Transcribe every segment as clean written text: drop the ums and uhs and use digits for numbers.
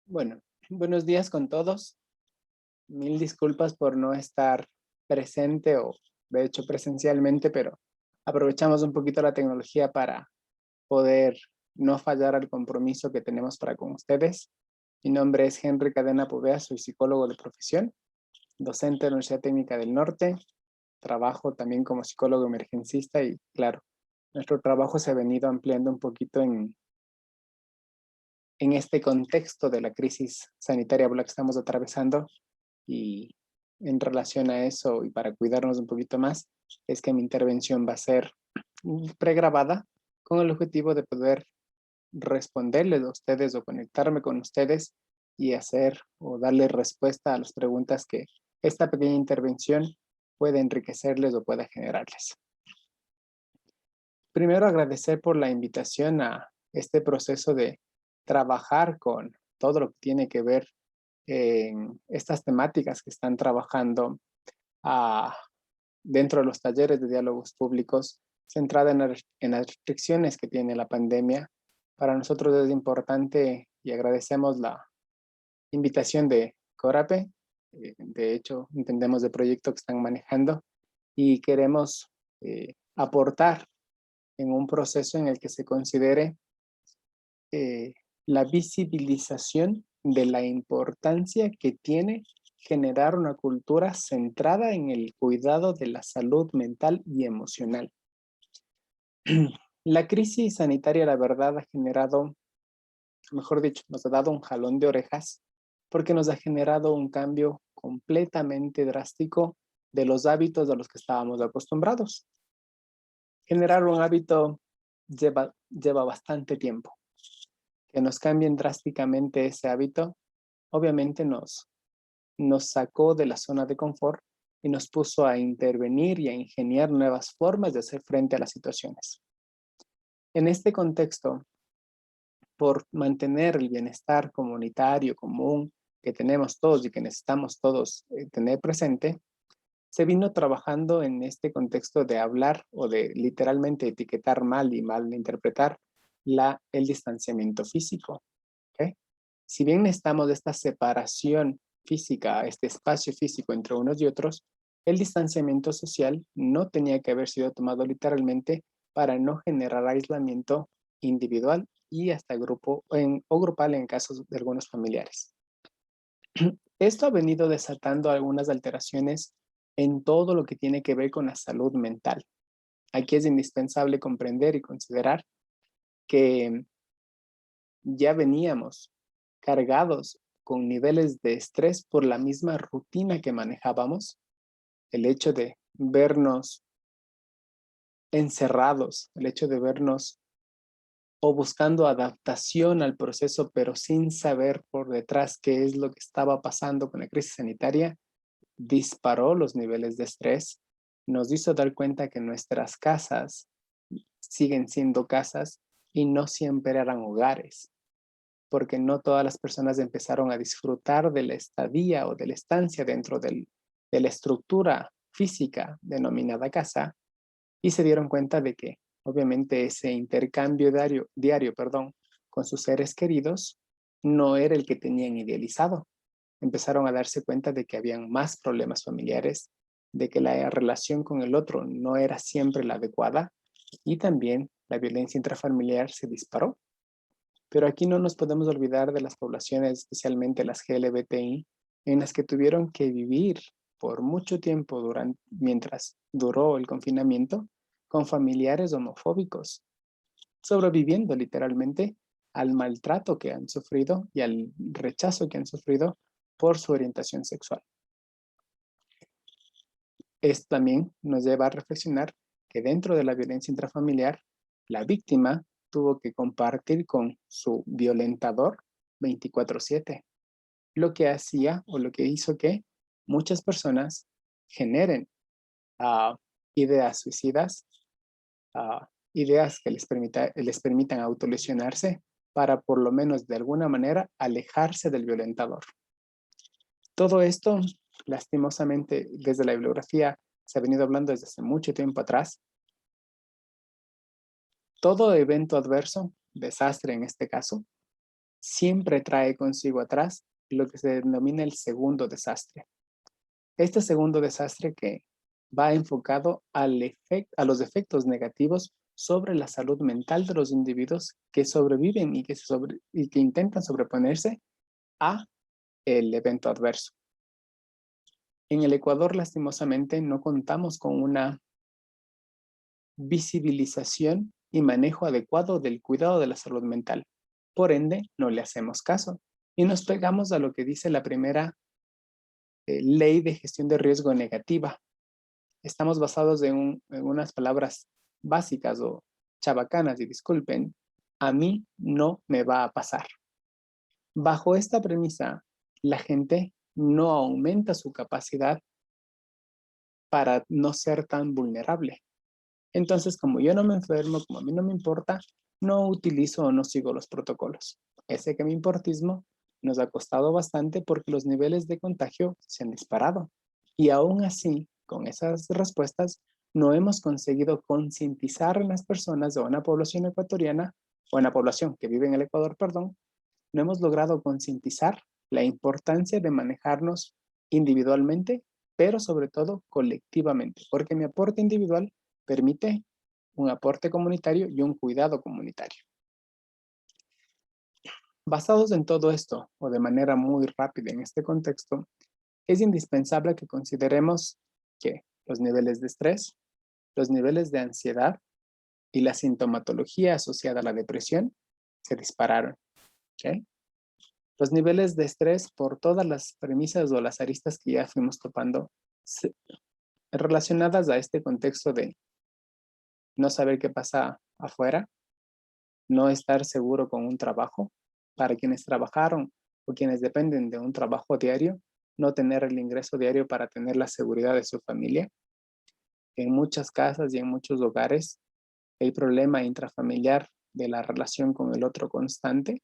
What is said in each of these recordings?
Bueno, buenos días con todos. Mil disculpas por no estar presente o de hecho presencialmente, pero aprovechamos un poquito la tecnología para poder no fallar al compromiso que tenemos para con ustedes. Mi nombre es Henry Cadena Povea, soy psicólogo de profesión, docente de la Universidad Técnica del Norte, trabajo también como psicólogo emergencista y claro, nuestro trabajo se ha venido ampliando un poquito en este contexto de la crisis sanitaria por la que estamos atravesando. Y en relación a eso y para cuidarnos un poquito más, es que mi intervención va a ser pregrabada con el objetivo de poder responderles a ustedes o conectarme con ustedes y hacer o darles respuesta a las preguntas que esta pequeña intervención puede enriquecerles o pueda generarles. Primero, agradecer por la invitación a este proceso de trabajar con todo lo que tiene que ver en estas temáticas que están trabajando ah, dentro de los talleres de diálogos públicos, centrada en las restricciones que tiene la pandemia. Para nosotros es importante y agradecemos la invitación de Corape. De hecho, entendemos el proyecto que están manejando y queremos aportar en un proceso en el que se considere eh, la visibilización de la importancia que tiene generar una cultura centrada en el cuidado de la salud mental y emocional. La crisis sanitaria, la verdad, ha generado, mejor dicho, nos ha dado un jalón de orejas porque nos ha generado un cambio completamente drástico de los hábitos a los que estábamos acostumbrados. Generar un hábito lleva bastante tiempo. Que nos cambien drásticamente ese hábito, obviamente nos sacó de la zona de confort y nos puso a intervenir y a ingeniar nuevas formas de hacer frente a las situaciones. En este contexto, por mantener el bienestar comunitario común que tenemos todos y que necesitamos todos tener presente, se vino trabajando en este contexto de hablar o de literalmente etiquetar mal y mal interpretar el distanciamiento físico. ¿Okay? Si bien necesitamos de esta separación física, este espacio físico entre unos y otros, el distanciamiento social no tenía que haber sido tomado literalmente para no generar aislamiento individual y hasta o grupal en casos de algunos familiares. Esto ha venido desatando algunas alteraciones en todo lo que tiene que ver con la salud mental. Aquí es indispensable comprender y considerar que ya veníamos cargados con niveles de estrés por la misma rutina que manejábamos, el hecho de vernos encerrados, el hecho de vernos o buscando adaptación al proceso, pero sin saber por detrás qué es lo que estaba pasando con la crisis sanitaria, disparó los niveles de estrés, nos hizo dar cuenta que nuestras casas siguen siendo casas y no siempre eran hogares, porque no todas las personas empezaron a disfrutar de la estadía o de la estancia dentro de la estructura física denominada casa y se dieron cuenta de que obviamente ese intercambio diario, con sus seres queridos no era el que tenían idealizado. Empezaron a darse cuenta de que habían más problemas familiares, de que la relación con el otro no era siempre la adecuada y también la violencia intrafamiliar se disparó. Pero aquí no nos podemos olvidar de las poblaciones, especialmente las GLBTI, en las que tuvieron que vivir por mucho tiempo mientras duró el confinamiento con familiares homofóbicos, sobreviviendo literalmente al maltrato que han sufrido y al rechazo que han sufrido por su orientación sexual. Esto también nos lleva a reflexionar que dentro de la violencia intrafamiliar, la víctima tuvo que compartir con su violentador 24/7, lo que hacía o lo que hizo que muchas personas generen uh, ideas suicidas, ideas que les permitan autolesionarse para por lo menos de alguna manera alejarse del violentador. Todo esto, lastimosamente, desde la bibliografía se ha venido hablando desde hace mucho tiempo atrás. Todo evento adverso, desastre en este caso, siempre trae consigo atrás lo que se denomina el segundo desastre. Este segundo desastre que va enfocado a los efectos negativos sobre la salud mental de los individuos que sobreviven y que intentan sobreponerse a el evento adverso. En el Ecuador, lastimosamente, no contamos con una visibilización y manejo adecuado del cuidado de la salud mental. Por ende, no le hacemos caso y nos pegamos a lo que dice la primera ley de gestión de riesgo negativa. Estamos basados en unas palabras básicas o chabacanas, y disculpen, a mí no me va a pasar. Bajo esta premisa, la gente no aumenta su capacidad para no ser tan vulnerable. Entonces, como yo no me enfermo, como a mí no me importa, no utilizo o no sigo los protocolos. Ese que me importismo nos ha costado bastante porque los niveles de contagio se han disparado. Y aún así, con esas respuestas, no hemos conseguido concientizar a las personas de una población ecuatoriana, o una población que vive en el Ecuador, perdón, no hemos logrado concientizar la importancia de manejarnos individualmente, pero sobre todo colectivamente, porque mi aporte individual permite un aporte comunitario y un cuidado comunitario. Basados en todo esto, o de manera muy rápida en este contexto, es indispensable que consideremos que los niveles de estrés, los niveles de ansiedad y la sintomatología asociada a la depresión se dispararon. ¿Okay? Los niveles de estrés, por todas las premisas o las aristas que ya fuimos topando, relacionadas a este contexto de no saber qué pasa afuera, no estar seguro con un trabajo, para quienes trabajaron o quienes dependen de un trabajo diario, no tener el ingreso diario para tener la seguridad de su familia. En muchas casas y en muchos hogares, el problema intrafamiliar de la relación con el otro constante.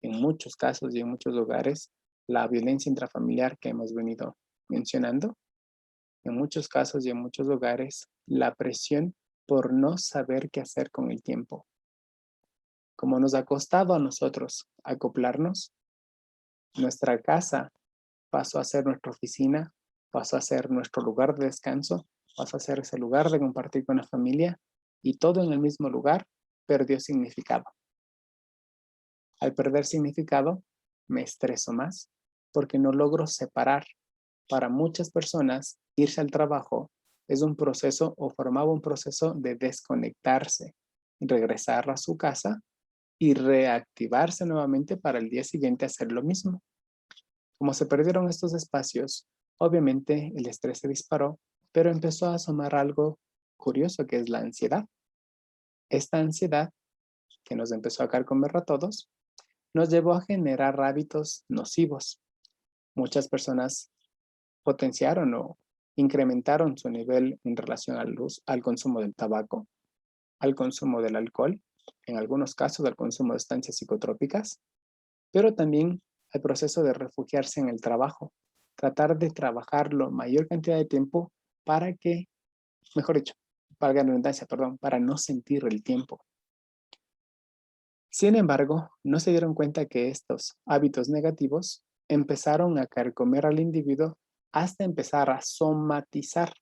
En muchos casos y en muchos hogares, la violencia intrafamiliar que hemos venido mencionando. En muchos casos y en muchos hogares, la presión por no saber qué hacer con el tiempo. Como nos ha costado a nosotros acoplarnos, nuestra casa pasó a ser nuestra oficina, pasó a ser nuestro lugar de descanso, pasó a ser ese lugar de compartir con la familia, y todo en el mismo lugar perdió significado. Al perder significado, me estreso más porque no logro separar. Para muchas personas, irse al trabajo es un proceso o formaba un proceso de desconectarse, regresar a su casa y reactivarse nuevamente para el día siguiente hacer lo mismo. Como se perdieron estos espacios, obviamente el estrés se disparó, pero empezó a asomar algo curioso que es la ansiedad. Esta ansiedad, que nos empezó a carcomer a todos, nos llevó a generar hábitos nocivos. Muchas personas potenciaron o incrementaron su nivel en relación al consumo del tabaco, al consumo del alcohol, en algunos casos al consumo de sustancias psicotrópicas, pero también al proceso de refugiarse en el trabajo, tratar de trabajar la mayor cantidad de tiempo para que, mejor dicho, para la redundancia, perdón, para no sentir el tiempo. Sin embargo, no se dieron cuenta que estos hábitos negativos empezaron a carcomer al individuo hasta empezar a somatizar.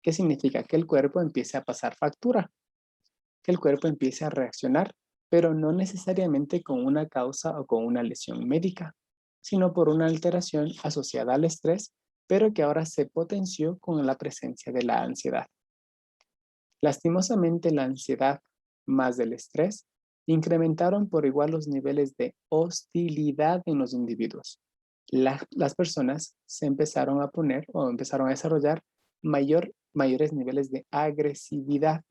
¿Qué significa? Que el cuerpo empiece a pasar factura, que el cuerpo empiece a reaccionar, pero no necesariamente con una causa o con una lesión médica, sino por una alteración asociada al estrés, pero que ahora se potenció con la presencia de la ansiedad. Lastimosamente, la ansiedad más del estrés incrementaron por igual los niveles de hostilidad en los individuos. Las personas se empezaron a poner o empezaron a desarrollar mayores niveles de agresividad.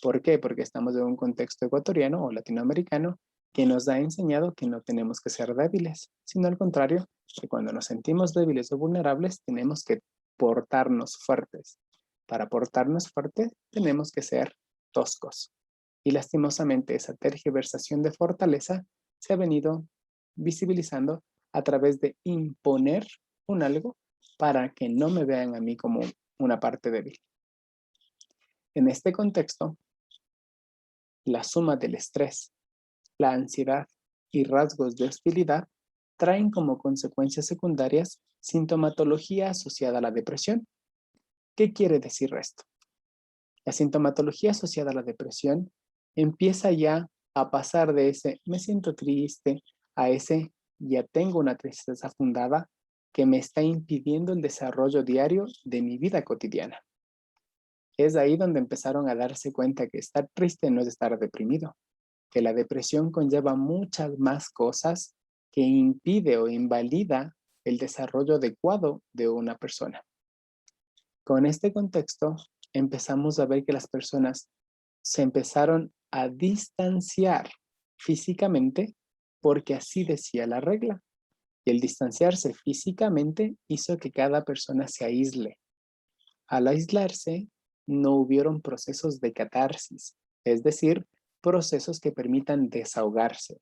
¿Por qué? Porque estamos en un contexto ecuatoriano o latinoamericano que nos ha enseñado que no tenemos que ser débiles, sino al contrario, que cuando nos sentimos débiles o vulnerables tenemos que portarnos fuertes. Para portarnos fuertes tenemos que ser toscos. Y lastimosamente esa tergiversación de fortaleza se ha venido visibilizando a través de imponer un algo para que no me vean a mí como una parte débil. En este contexto, la suma del estrés, la ansiedad y rasgos de hostilidad traen como consecuencias secundarias sintomatología asociada a la depresión. ¿Qué quiere decir esto? La sintomatología asociada a la depresión empieza ya a pasar de ese me siento triste a ese ya tengo una tristeza fundada que me está impidiendo el desarrollo diario de mi vida cotidiana. Es ahí donde empezaron a darse cuenta que estar triste no es estar deprimido, que la depresión conlleva muchas más cosas que impide o invalida el desarrollo adecuado de una persona. Con este contexto, empezamos a ver que las personas se empezaron a distanciar físicamente porque así decía la regla. Y el distanciarse físicamente hizo que cada persona se aísle. Al aislarse, no hubieron procesos de catarsis, es decir, procesos que permitan desahogarse.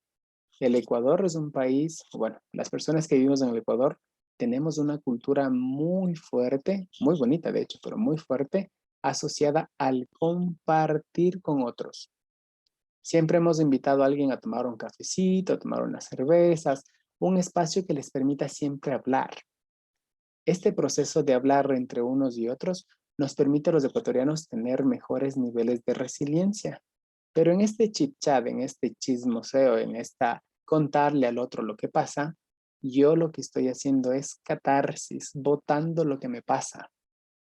El Ecuador es un país, bueno, las personas que vivimos en el Ecuador tenemos una cultura muy fuerte, muy bonita de hecho, pero muy fuerte, asociada al compartir con otros. Siempre hemos invitado a alguien a tomar un cafecito, a tomar unas cervezas, un espacio que les permita siempre hablar. Este proceso de hablar entre unos y otros nos permite a los ecuatorianos tener mejores niveles de resiliencia. Pero en este chit-chat, en este chismoseo, en esta contarle al otro lo que pasa, yo lo que estoy haciendo es catarsis, botando lo que me pasa.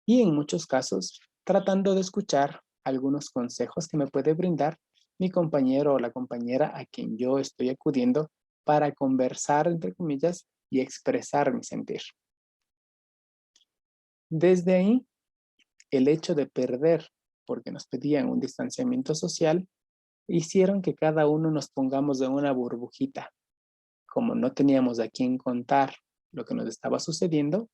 Y en muchos casos, tratando de escuchar algunos consejos que me puede brindar mi compañero o la compañera a quien yo estoy acudiendo para conversar, entre comillas, y expresar mi sentir. Desde ahí, el hecho de perder, porque nos pedían un distanciamiento social, hicieron que cada uno nos pongamos en una burbujita. Como no teníamos a quién contar lo que nos estaba sucediendo,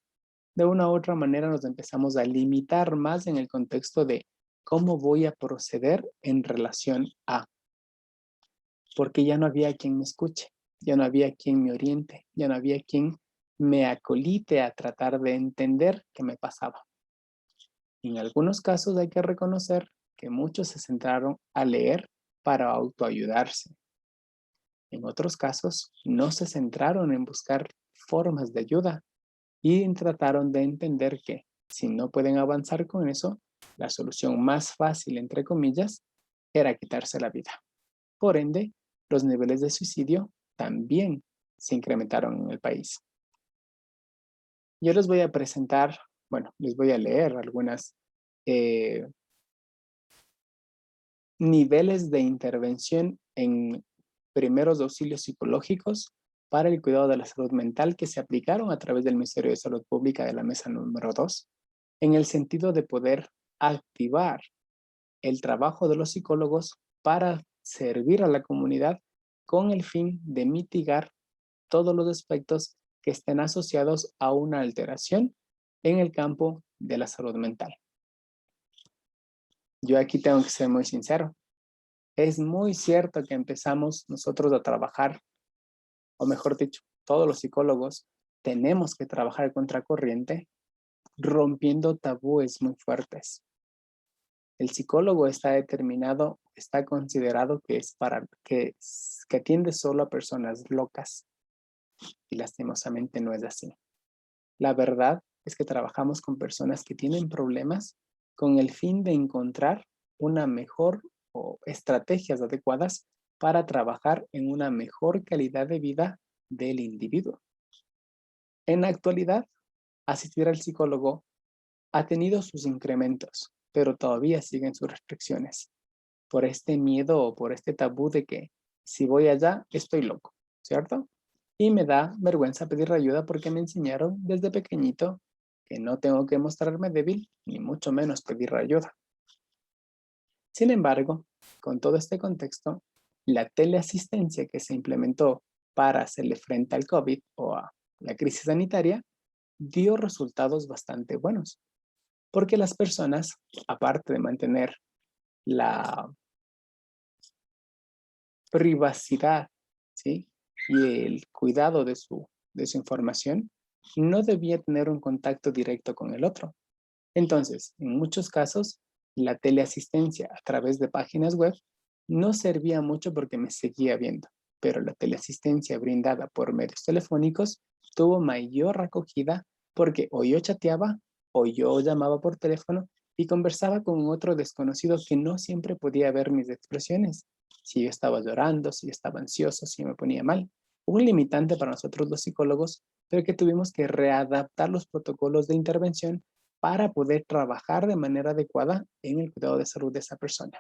de una u otra manera nos empezamos a limitar más en el contexto de cómo voy a proceder en relación a, porque ya no había quien me escuche, ya no había quien me oriente, ya no había quien me acolite a tratar de entender qué me pasaba. En algunos casos hay que reconocer que muchos se centraron a leer para autoayudarse. En otros casos, no se centraron en buscar formas de ayuda y trataron de entender que si no pueden avanzar con eso, la solución más fácil, entre comillas, era quitarse la vida. Por ende, los niveles de suicidio también se incrementaron en el país. Yo les voy a presentar, bueno, les voy a leer algunas niveles de intervención en primeros auxilios psicológicos para el cuidado de la salud mental que se aplicaron a través del Ministerio de Salud Pública de la mesa número 2, en el sentido de poder activar el trabajo de los psicólogos para servir a la comunidad con el fin de mitigar todos los aspectos que estén asociados a una alteración en el campo de la salud mental. Yo aquí tengo que ser muy sincero. Es muy cierto que empezamos nosotros a trabajar, o mejor dicho, todos los psicólogos tenemos que trabajar contracorriente, rompiendo tabúes muy fuertes. El psicólogo está determinado, está considerado que es para que atiende solo a personas locas y lastimosamente no es así. La verdad es que trabajamos con personas que tienen problemas con el fin de encontrar una mejor o estrategias adecuadas para trabajar en una mejor calidad de vida del individuo. En la actualidad, asistir al psicólogo ha tenido sus incrementos, pero todavía siguen sus restricciones por este miedo o por este tabú de que si voy allá estoy loco, ¿cierto? Y me da vergüenza pedir ayuda porque me enseñaron desde pequeñito que no tengo que mostrarme débil ni mucho menos pedir ayuda. Sin embargo, con todo este contexto, la teleasistencia que se implementó para hacerle frente al COVID o a la crisis sanitaria dio resultados bastante buenos, porque las personas, aparte de mantener la privacidad, ¿sí? Y el cuidado de su información, no debía tener un contacto directo con el otro. Entonces, en muchos casos, la teleasistencia a través de páginas web no servía mucho porque me seguía viendo. pero la teleasistencia brindada por medios telefónicos tuvo mayor acogida porque o yo chateaba o yo llamaba por teléfono y conversaba con otro desconocido que no siempre podía ver mis expresiones. Si yo estaba llorando, si yo estaba ansioso, si me ponía mal. Un limitante para nosotros los psicólogos, pero que tuvimos que readaptar los protocolos de intervención para poder trabajar de manera adecuada en el cuidado de salud de esa persona.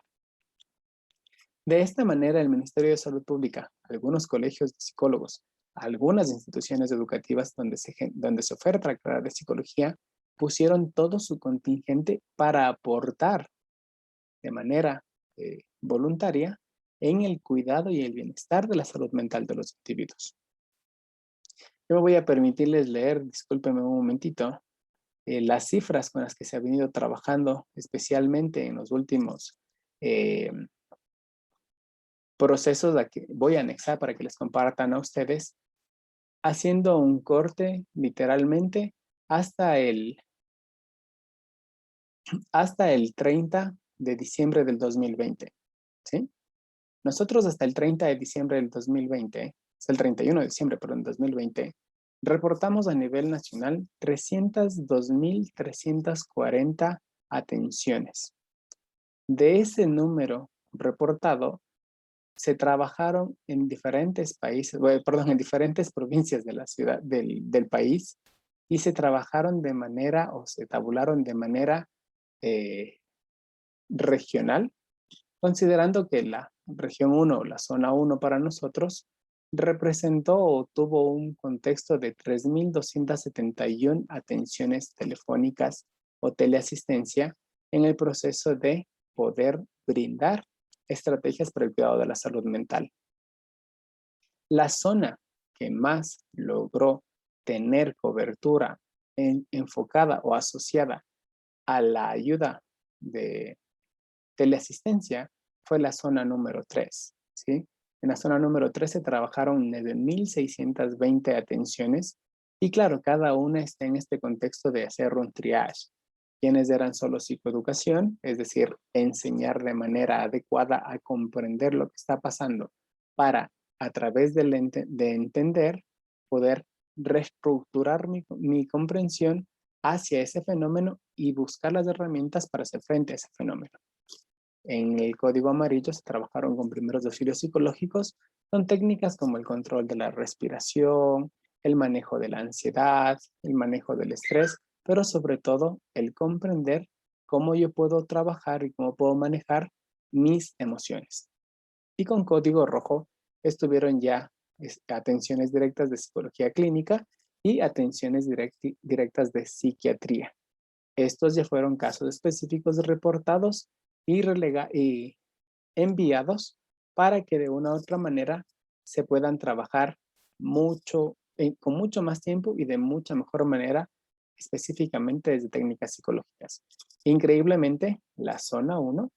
De esta manera, el Ministerio de Salud Pública, algunos colegios de psicólogos, algunas instituciones educativas donde se oferta la carrera de psicología, pusieron todo su contingente para aportar de manera voluntaria en el cuidado y el bienestar de la salud mental de los individuos. Yo me voy a permitirles leer, discúlpenme un momentito, las cifras con las que se ha venido trabajando, especialmente en los últimos procesos que voy a anexar para que les compartan a ustedes, haciendo un corte literalmente hasta el 30 de diciembre del 2020, ¿sí? Nosotros hasta el 30 de diciembre del 2020, hasta el 31 de diciembre, perdón, 2020, reportamos a nivel nacional 302.340 atenciones. De ese número reportado, se trabajaron en diferentes países, en diferentes provincias de la ciudad, del país, y se trabajaron de manera, o se tabularon de manera regional, considerando que la región 1, la zona 1 para nosotros, representó o tuvo un contexto de 3.271 atenciones telefónicas o teleasistencia en el proceso de poder brindar estrategias para el cuidado de la salud mental. La zona que más logró tener cobertura enfocada o asociada a la ayuda de teleasistencia fue la zona número 3, ¿sí? En la zona número 3 se trabajaron 9.620 atenciones y claro, cada una está en este contexto de hacer un triage. Quienes eran solo psicoeducación, es decir, enseñar de manera adecuada a comprender lo que está pasando para, a través de entender, poder reestructurar mi comprensión hacia ese fenómeno y buscar las herramientas para hacer frente a ese fenómeno. En el código amarillo se trabajaron con primeros auxilios psicológicos con técnicas como el control de la respiración, el manejo de la ansiedad, el manejo del estrés, pero sobre todo el comprender cómo yo puedo trabajar y cómo puedo manejar mis emociones. Y con código rojo estuvieron ya atenciones directas de psicología clínica y atenciones directas de psiquiatría. Estos ya fueron casos específicos reportados y enviados para que de una u otra manera se puedan trabajar con mucho más tiempo y de mucha mejor manera, específicamente desde técnicas psicológicas. Increíblemente, la zona 1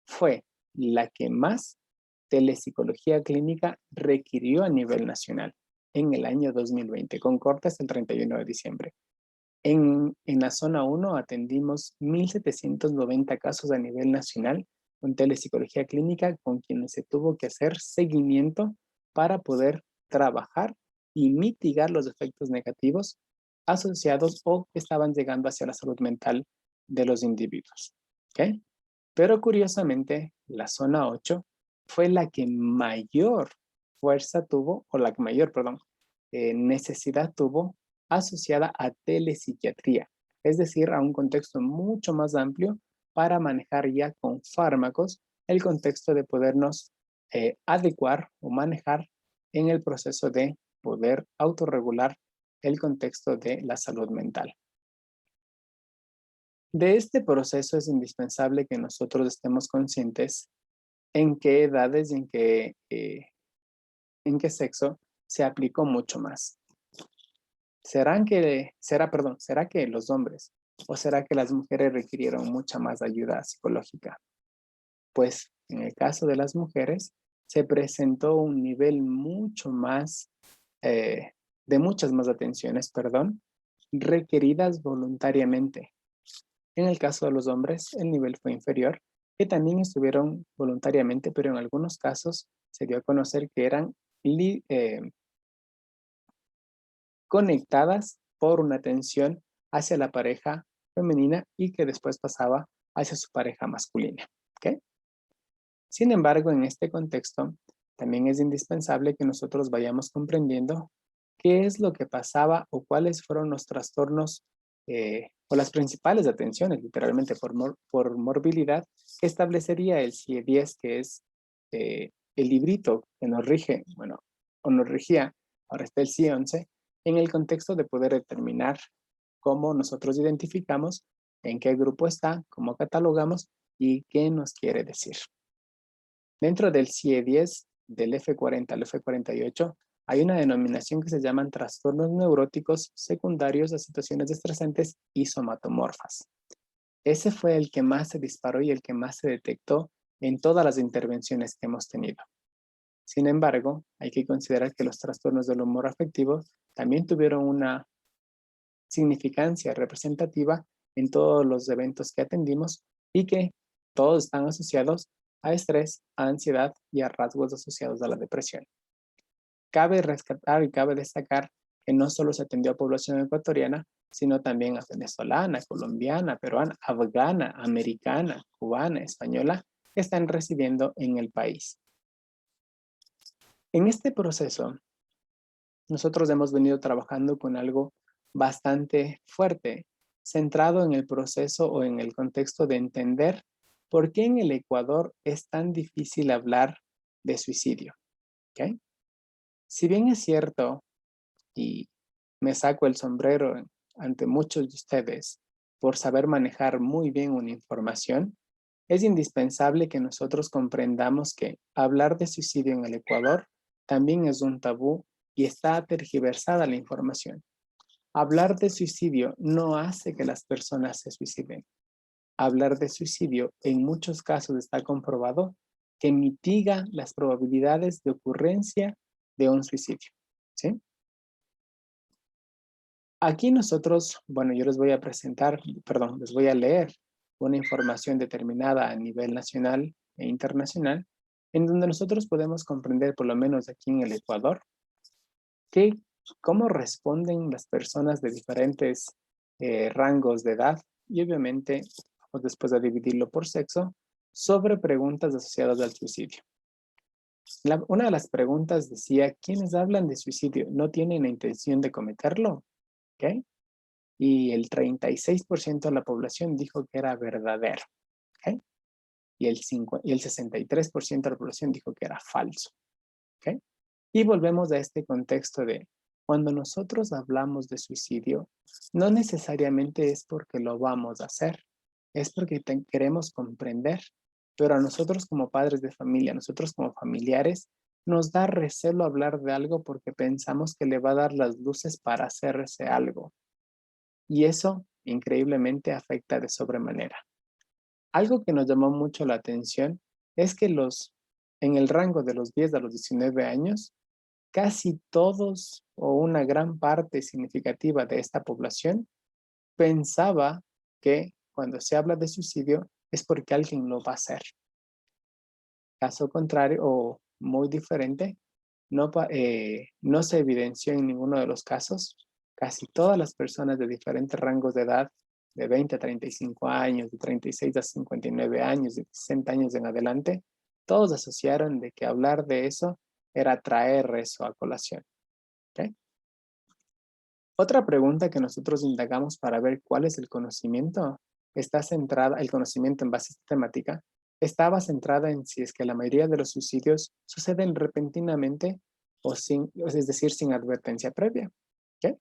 fue la que más telepsicología clínica requirió a nivel nacional en el año 2020, con cortes el 31 de diciembre. En la zona 1 atendimos 1.790 casos a nivel nacional con telepsicología clínica con quienes se tuvo que hacer seguimiento para poder trabajar y mitigar los efectos negativos asociados o que estaban llegando hacia la salud mental de los individuos. ¿Okay? Pero curiosamente, la zona 8 fue la que mayor fuerza tuvo, o la que mayor, perdón, necesidad tuvo asociada a telepsiquiatría, es decir, a un contexto mucho más amplio para manejar ya con fármacos el contexto de podernos adecuar o manejar en el proceso de poder autorregular el contexto de la salud mental. De este proceso es indispensable que nosotros estemos conscientes en qué edades y en qué sexo se aplicó mucho más. ¿Será que los hombres o será que las mujeres requirieron mucha más ayuda psicológica? Pues en el caso de las mujeres se presentó un nivel mucho más, de muchas más atenciones, requeridas voluntariamente. En el caso de los hombres, el nivel fue inferior, que también estuvieron voluntariamente, pero en algunos casos se dio a conocer que eran conectadas por una tensión hacia la pareja femenina y que después pasaba hacia su pareja masculina. ¿Ok? Sin embargo, en este contexto, también es indispensable que nosotros vayamos comprendiendo qué es lo que pasaba o cuáles fueron los trastornos o las principales atenciones, literalmente por morbilidad, que establecería el CIE-10, que es el librito que nos rige, bueno, o nos regía, ahora está el CIE-11, en el contexto de poder determinar cómo nosotros identificamos en qué grupo está, cómo catalogamos y qué nos quiere decir. Dentro del CIE-10, del F40 al F48, hay una denominación que se llaman trastornos neuróticos secundarios a situaciones estresantes y somatomorfas. Ese fue el que más se disparó y el que más se detectó en todas las intervenciones que hemos tenido. Sin embargo, hay que considerar que los trastornos del humor afectivo también tuvieron una significancia representativa en todos los eventos que atendimos y que todos están asociados a estrés, a ansiedad y a rasgos asociados a la depresión. Cabe rescatar y cabe destacar que no solo se atendió a población ecuatoriana, sino también a venezolana, colombiana, peruana, afgana, americana, cubana, española, que están residiendo en el país. En este proceso, nosotros hemos venido trabajando con algo bastante fuerte, centrado en el proceso o en el contexto de entender por qué en el Ecuador es tan difícil hablar de suicidio. ¿Okay? Si bien es cierto, y me saco el sombrero ante muchos de ustedes por saber manejar muy bien una información, es indispensable que nosotros comprendamos que hablar de suicidio en el Ecuador también es un tabú y está tergiversada la información. Hablar de suicidio no hace que las personas se suiciden. Hablar de suicidio en muchos casos está comprobado que mitiga las probabilidades de ocurrencia de un suicidio. ¿Sí? Aquí nosotros, bueno, yo les voy a presentar, perdón, les voy a leer una información determinada a nivel nacional e internacional, en donde nosotros podemos comprender, por lo menos aquí en el Ecuador, cómo responden las personas de diferentes rangos de edad y obviamente, pues después de dividirlo por sexo, sobre preguntas asociadas al suicidio. Una de las preguntas decía, ¿quiénes hablan de suicidio no tienen la intención de cometerlo? ¿Ok? Y el 36% de la población dijo que era verdadero. ¿Okay? Y el 63% de la población dijo que era falso. ¿Okay? Y volvemos a este contexto de cuando nosotros hablamos de suicidio, no necesariamente es porque lo vamos a hacer, es porque queremos comprender, pero a nosotros como padres de familia, a nosotros como familiares, nos da recelo hablar de algo porque pensamos que le va a dar las luces para hacerse algo. Y eso, increíblemente, afecta de sobremanera. Algo que nos llamó mucho la atención es que en el rango de los 10 a los 19 años, casi todos o una gran parte significativa de esta población pensaba que cuando se habla de suicidio es porque alguien lo va a hacer. Caso contrario o muy diferente, no se evidenció en ninguno de los casos. Casi todas las personas de diferentes rangos de edad, de 20 a 35 años, de 36 a 59 años, de 60 años en adelante, todos asociaron de que hablar de eso era traer eso a colación. ¿Okay? Otra pregunta que nosotros indagamos para ver cuál es el conocimiento, el conocimiento en base sistemática, estaba centrada en si es que la mayoría de los suicidios suceden repentinamente es decir, sin advertencia previa. ¿Okay?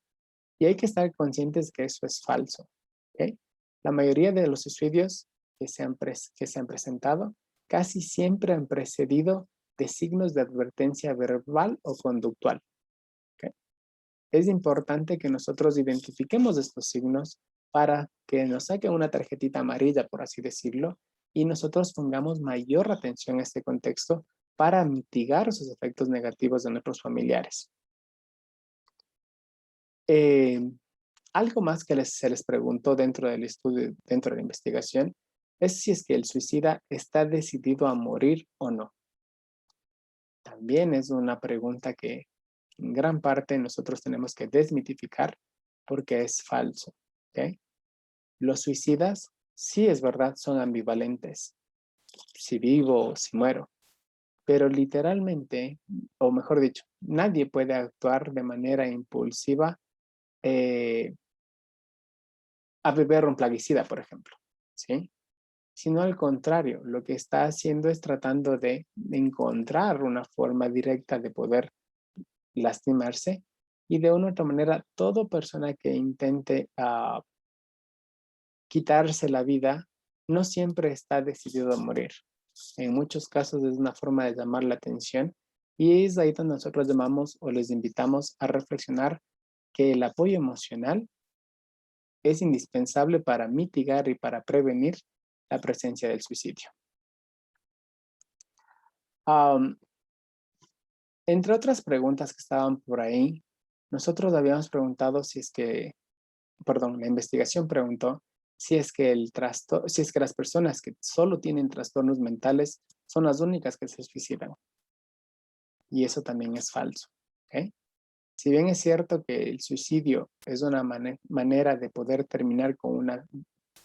Y hay que estar conscientes que eso es falso. ¿Okay? La mayoría de los suicidios que se han presentado casi siempre han precedido de signos de advertencia verbal o conductual. ¿Okay? Es importante que nosotros identifiquemos estos signos para que nos saquen una tarjetita amarilla, por así decirlo, y nosotros pongamos mayor atención a este contexto para mitigar sus efectos negativos de nuestros familiares. Algo más que se les preguntó dentro del estudio, dentro de la investigación, es si es que el suicida está decidido a morir o no. también es una pregunta que en gran parte nosotros tenemos que desmitificar porque es falso. ¿Ok? Los suicidas, sí es verdad, son ambivalentes. Si vivo o si muero. Pero literalmente, o mejor dicho, nadie puede actuar de manera impulsiva eh, a beber un plaguicida, por ejemplo. ¿Sí? Sino al contrario, lo que está haciendo es tratando de encontrar una forma directa de poder lastimarse y de una u otra manera, toda persona que intente quitarse la vida no siempre está decidido a morir. En muchos casos es una forma de llamar la atención y es ahí donde nosotros llamamos o les invitamos a reflexionar que el apoyo emocional es indispensable para mitigar y para prevenir la presencia del suicidio. Um, Entre otras preguntas que estaban por ahí, nosotros habíamos preguntado si es que, perdón, la investigación preguntó si es que si es que las personas que solo tienen trastornos mentales son las únicas que se suicidan. Y eso también es falso. ¿Ok? Si bien es cierto que el suicidio es una manera de poder terminar con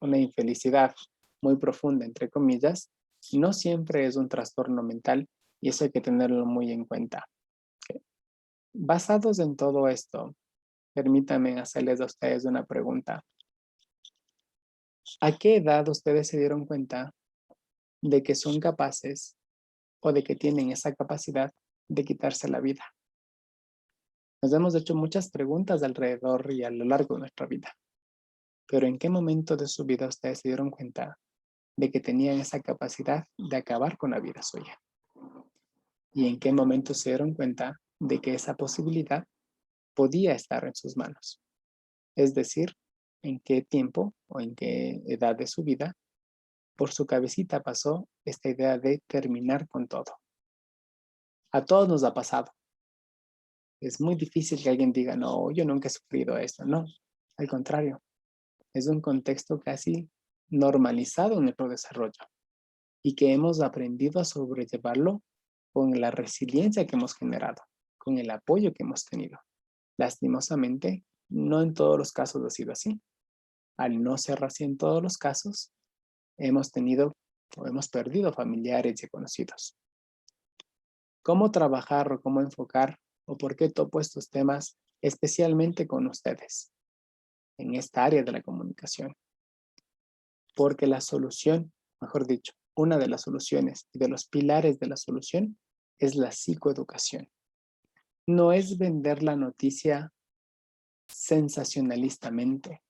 una infelicidad muy profunda, entre comillas, no siempre es un trastorno mental y eso hay que tenerlo muy en cuenta. ¿Ok? Basados en todo esto, permítanme hacerles a ustedes una pregunta. ¿A qué edad ustedes se dieron cuenta de que son capaces o de que tienen esa capacidad de quitarse la vida? Nos hemos hecho muchas preguntas alrededor y a lo largo de nuestra vida, pero ¿en qué momento de su vida ustedes se dieron cuenta de que tenían esa capacidad de acabar con la vida suya? ¿Y en qué momento se dieron cuenta de que esa posibilidad podía estar en sus manos? Es decir, ¿en qué tiempo o en qué edad de su vida por su cabecita pasó esta idea de terminar con todo? A todos nos ha pasado. Es muy difícil que alguien diga, no, yo nunca he sufrido esto. No, al contrario, es un contexto casi normalizado en nuestro desarrollo y que hemos aprendido a sobrellevarlo con la resiliencia que hemos generado, con el apoyo que hemos tenido. Lastimosamente, no en todos los casos ha sido así. Al no ser así en todos los casos, hemos tenido o hemos perdido familiares y conocidos. ¿Cómo trabajar o cómo enfocar o por qué topo estos temas especialmente con ustedes en esta área de la comunicación? Porque la solución, mejor dicho, una de las soluciones y de los pilares de la solución es la psicoeducación. No es vender la noticia sensacionalistamente,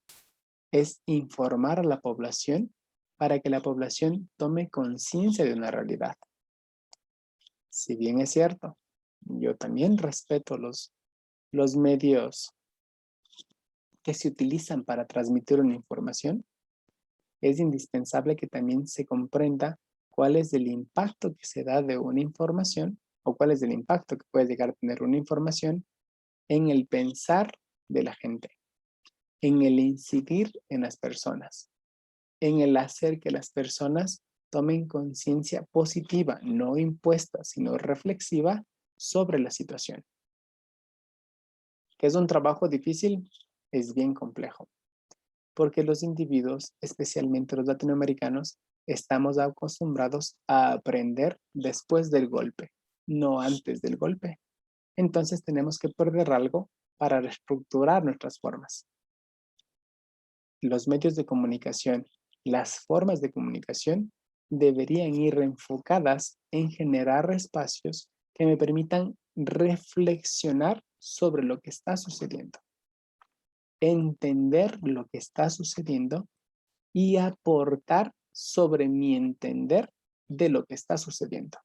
es informar a la población para que la población tome conciencia de una realidad. Si bien es cierto, yo también respeto los medios que se utilizan para transmitir una información, es indispensable que también se comprenda cuál es el impacto que se da de una información o cuál es el impacto que puede llegar a tener una información en el pensar de la gente, en el incidir en las personas, en el hacer que las personas tomen conciencia positiva, no impuesta, sino reflexiva sobre la situación. ¿Que es un trabajo difícil? Es bien complejo, porque los individuos, especialmente los latinoamericanos, estamos acostumbrados a aprender después del golpe, no antes del golpe. Entonces tenemos que perder algo para reestructurar nuestras formas. Los medios de comunicación, las formas de comunicación deberían ir enfocadas en generar espacios que me permitan reflexionar sobre lo que está sucediendo, entender lo que está sucediendo y aportar sobre mi entender de lo que está sucediendo.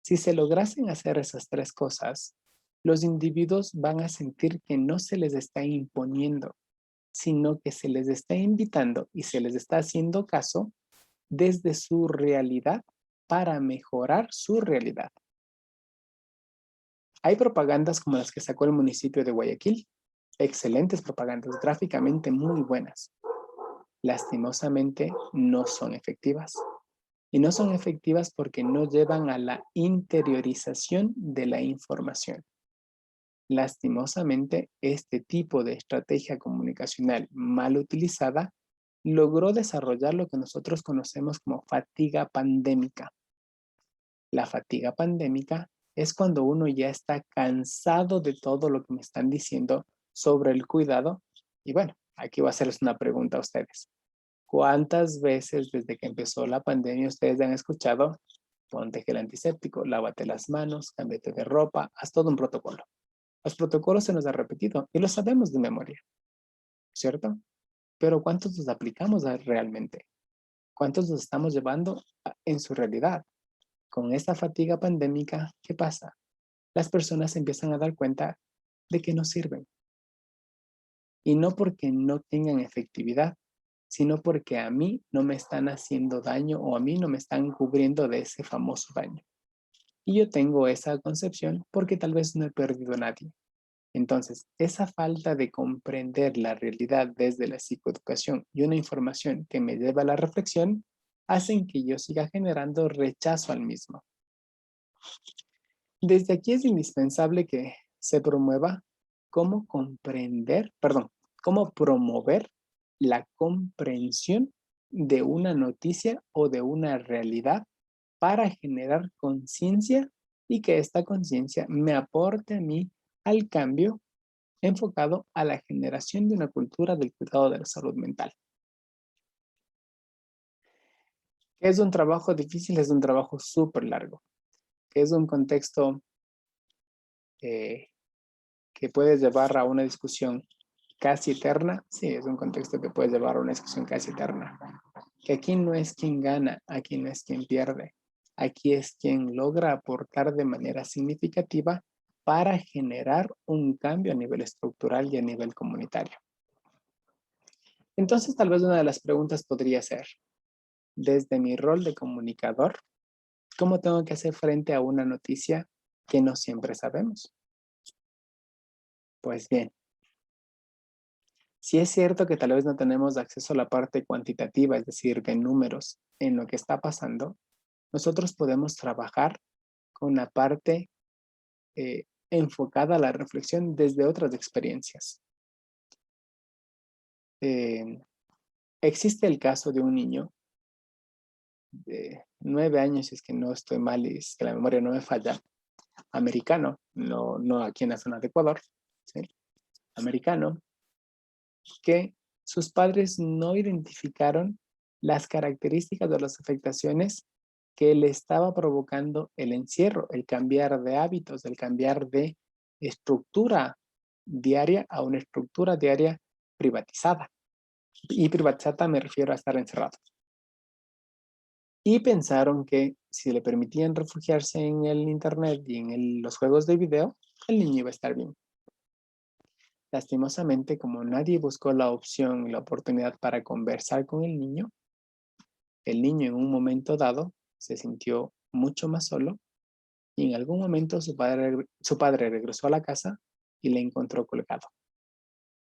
Si se lograsen hacer esas tres cosas, los individuos van a sentir que no se les está imponiendo, sino que se les está invitando y se les está haciendo caso desde su realidad para mejorar su realidad. Hay propagandas como las que sacó el municipio de Guayaquil, excelentes propagandas, gráficamente muy buenas. Lastimosamente no son efectivas. Y no son efectivas porque no llevan a la interiorización de la información. Lastimosamente, este tipo de estrategia comunicacional mal utilizada logró desarrollar lo que nosotros conocemos como fatiga pandémica. La fatiga pandémica es cuando uno ya está cansado de todo lo que me están diciendo sobre el cuidado. Y bueno, aquí voy a hacerles una pregunta a ustedes. ¿Cuántas veces desde que empezó la pandemia ustedes han escuchado: ponte gel antiséptico, lávate las manos, cámbiate de ropa, haz todo un protocolo? Los protocolos se nos han repetido y los sabemos de memoria, ¿cierto? Pero ¿cuántos los aplicamos realmente? ¿Cuántos los estamos llevando en su realidad? Con esta fatiga pandémica, ¿qué pasa? Las personas empiezan a dar cuenta de que no sirven. Y no porque no tengan efectividad, sino porque a mí no me están haciendo daño o a mí no me están cubriendo de ese famoso daño. Y yo tengo esa concepción porque tal vez no he perdido a nadie. Entonces, esa falta de comprender la realidad desde la psicoeducación y una información que me lleva a la reflexión hacen que yo siga generando rechazo al mismo. Desde aquí es indispensable que se promueva cómo cómo promover la comprensión de una noticia o de una realidad para generar conciencia y que esta conciencia me aporte a mí al cambio enfocado a la generación de una cultura del cuidado de la salud mental. Es un trabajo difícil, es un trabajo súper largo, es un contexto eh, que puede llevar a una discusión casi eterna. Sí, es un contexto que puede llevar a una discusión casi eterna. Que aquí no es quien gana, aquí no es quien pierde. Aquí es quien logra aportar de manera significativa para generar un cambio a nivel estructural y a nivel comunitario. Entonces, tal vez una de las preguntas podría ser: desde mi rol de comunicador, ¿cómo tengo que hacer frente a una noticia que no siempre sabemos? Pues bien, si es cierto que tal vez no tenemos acceso a la parte cuantitativa, es decir, de números en lo que está pasando, nosotros podemos trabajar con la parte enfocada a la reflexión desde otras experiencias. Existe el caso de un niño de 9 años, si es que no estoy mal y es que la memoria no me falla, americano, no aquí en la zona de Ecuador, ¿sí? Americano, que sus padres no identificaron las características de las afectaciones que le estaba provocando el encierro, el cambiar de hábitos, el cambiar de estructura diaria a una estructura diaria privatizada. Y privatizada me refiero a estar encerrado. Y pensaron que si le permitían refugiarse en el internet y en los juegos de video, el niño iba a estar bien. Lastimosamente, como nadie buscó la opción, la oportunidad para conversar con el niño en un momento dado se sintió mucho más solo y en algún momento su padre regresó a la casa y le encontró colgado.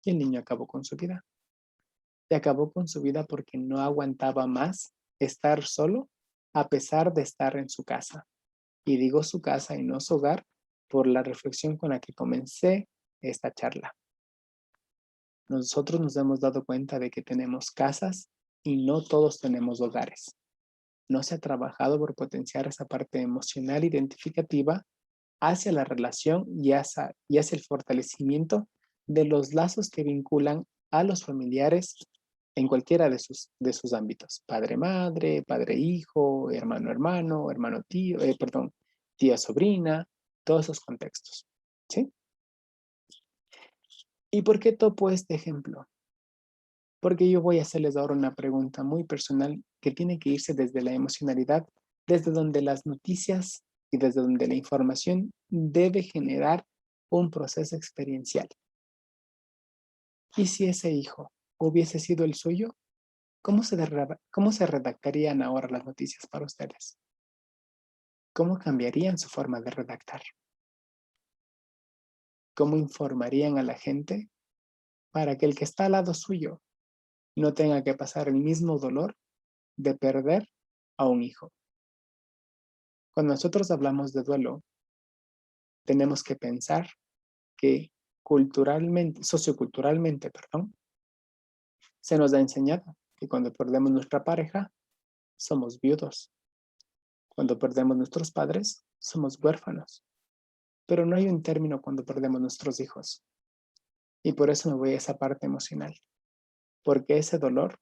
Y el niño acabó con su vida. Y acabó con su vida porque no aguantaba más estar solo a pesar de estar en su casa. Y digo su casa y no su hogar por la reflexión con la que comencé esta charla. Nosotros nos hemos dado cuenta de que tenemos casas y no todos tenemos hogares. No se ha trabajado por potenciar esa parte emocional identificativa hacia la relación y hacia el fortalecimiento de los lazos que vinculan a los familiares en cualquiera de sus ámbitos. Padre-madre, padre-hijo, hermano-hermano, hermano-tío, tía-sobrina, todos esos contextos. ¿Sí? ¿Y por qué topo este ejemplo? Porque yo voy a hacerles ahora una pregunta muy personal que tiene que irse desde la emocionalidad, desde donde las noticias y desde donde la información debe generar un proceso experiencial. ¿Y si ese hijo hubiese sido el suyo? ¿Cómo se redactarían ahora las noticias para ustedes? ¿Cómo cambiarían su forma de redactar? ¿Cómo informarían a la gente para que el que está al lado suyo no tenga que pasar el mismo dolor de perder a un hijo. Cuando nosotros hablamos de duelo, tenemos que pensar que socioculturalmente, se nos ha enseñado que cuando perdemos nuestra pareja, somos viudos. Cuando perdemos nuestros padres, somos huérfanos. Pero no hay un término cuando perdemos nuestros hijos. Y por eso me voy a esa parte emocional. Porque ese dolor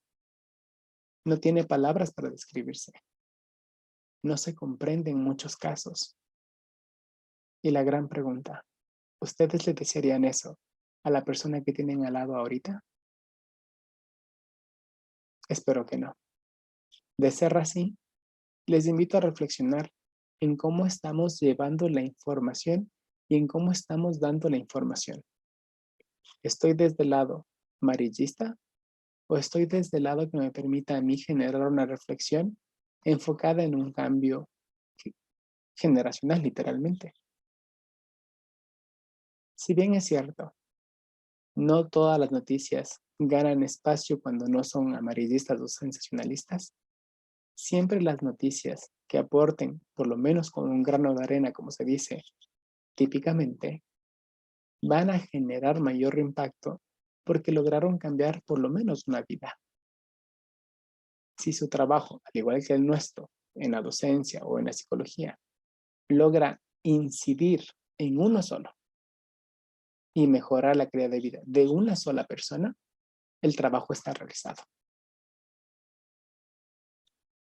no tiene palabras para describirse. No se comprende en muchos casos. Y la gran pregunta, ¿ustedes le desearían eso a la persona que tienen al lado ahorita? Espero que no. De ser así, les invito a reflexionar en cómo estamos llevando la información y en cómo estamos dando la información. ¿Estoy desde el lado amarillista o estoy desde el lado que me permita a mí generar una reflexión enfocada en un cambio generacional, literalmente? Si bien es cierto, no todas las noticias ganan espacio cuando no son amarillistas o sensacionalistas, siempre las noticias que aporten, por lo menos con un grano de arena, como se dice típicamente, van a generar mayor impacto porque lograron cambiar por lo menos una vida. Si su trabajo, al igual que el nuestro, en la docencia o en la psicología, logra incidir en uno solo y mejorar la calidad de vida de una sola persona, el trabajo está realizado.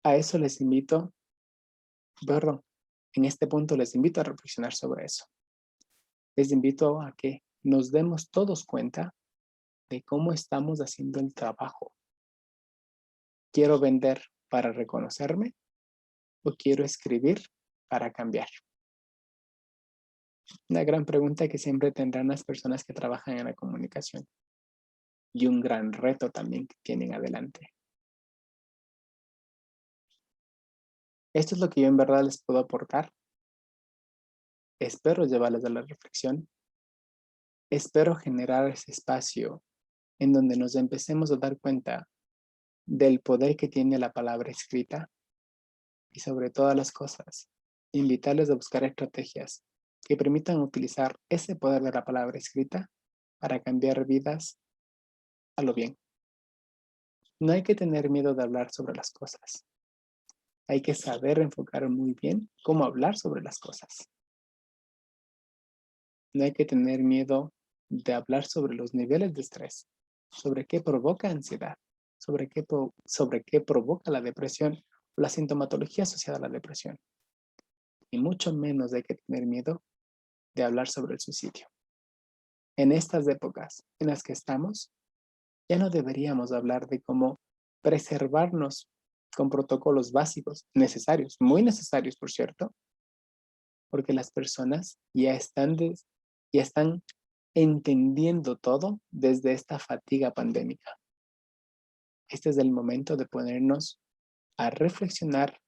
A eso les invito, perdón, en este punto les invito a reflexionar sobre eso. Les invito a que nos demos todos cuenta de cómo estamos haciendo el trabajo. ¿Quiero vender para reconocerme o quiero escribir para cambiar? Una gran pregunta que siempre tendrán las personas que trabajan en la comunicación y un gran reto también que tienen adelante. Esto es lo que yo en verdad les puedo aportar. Espero llevarles a la reflexión. Espero generar ese espacio en donde nos empecemos a dar cuenta del poder que tiene la palabra escrita y sobre todas las cosas, invitarles a buscar estrategias que permitan utilizar ese poder de la palabra escrita para cambiar vidas a lo bien. No hay que tener miedo de hablar sobre las cosas. Hay que saber enfocar muy bien cómo hablar sobre las cosas. No hay que tener miedo de hablar sobre los niveles de estrés, sobre qué provoca ansiedad, sobre qué provoca la depresión o la sintomatología asociada a la depresión. Y mucho menos hay que tener miedo de hablar sobre el suicidio. En estas épocas en las que estamos, ya no deberíamos hablar de cómo preservarnos con protocolos básicos, necesarios, muy necesarios, por cierto, porque las personas ya están entendiendo todo desde esta fatiga pandémica. Este es el momento de ponernos a reflexionar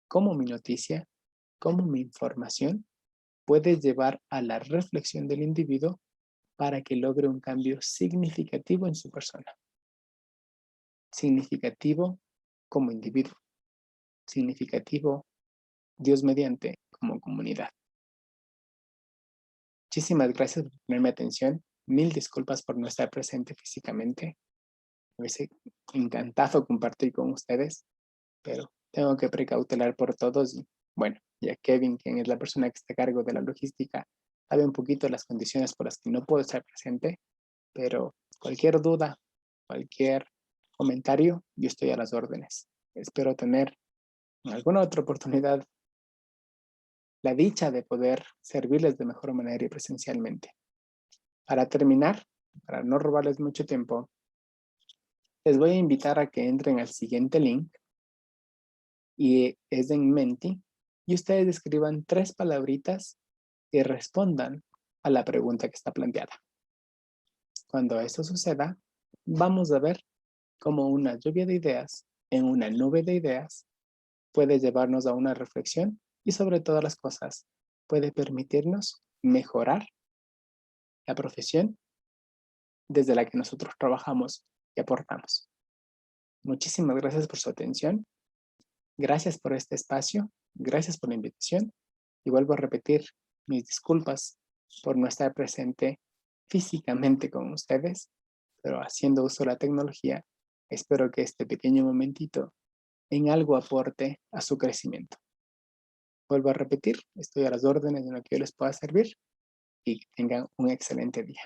cómo mi noticia, cómo mi información puede llevar a la reflexión del individuo para que logre un cambio significativo en su persona. Significativo como individuo. Significativo, Dios mediante, como comunidad. Muchísimas gracias por ponerme atención. Mil disculpas por no estar presente físicamente. Me hubiese encantado compartir con ustedes, pero tengo que precautelar por todos. Y bueno, ya Kevin, quien es la persona que está a cargo de la logística, sabe un poquito las condiciones por las que no puedo estar presente, pero cualquier duda, cualquier comentario, yo estoy a las órdenes. Espero tener en alguna otra oportunidad la dicha de poder servirles de mejor manera y presencialmente. Para terminar, para no robarles mucho tiempo, les voy a invitar a que entren al siguiente link y es en Menti y ustedes escriban 3 palabritas y respondan a la pregunta que está planteada. Cuando eso suceda, vamos a ver cómo una lluvia de ideas en una nube de ideas puede llevarnos a una reflexión y sobre todas las cosas puede permitirnos mejorar la profesión desde la que nosotros trabajamos y aportamos. Muchísimas gracias por su atención Gracias por este espacio, gracias por la invitación y vuelvo a repetir mis disculpas por no estar presente físicamente con ustedes, pero haciendo uso de la tecnología, espero que este pequeño momentito en algo aporte a su crecimiento. Vuelvo a repetir, estoy a las órdenes de lo que yo les pueda servir y que tengan un excelente día.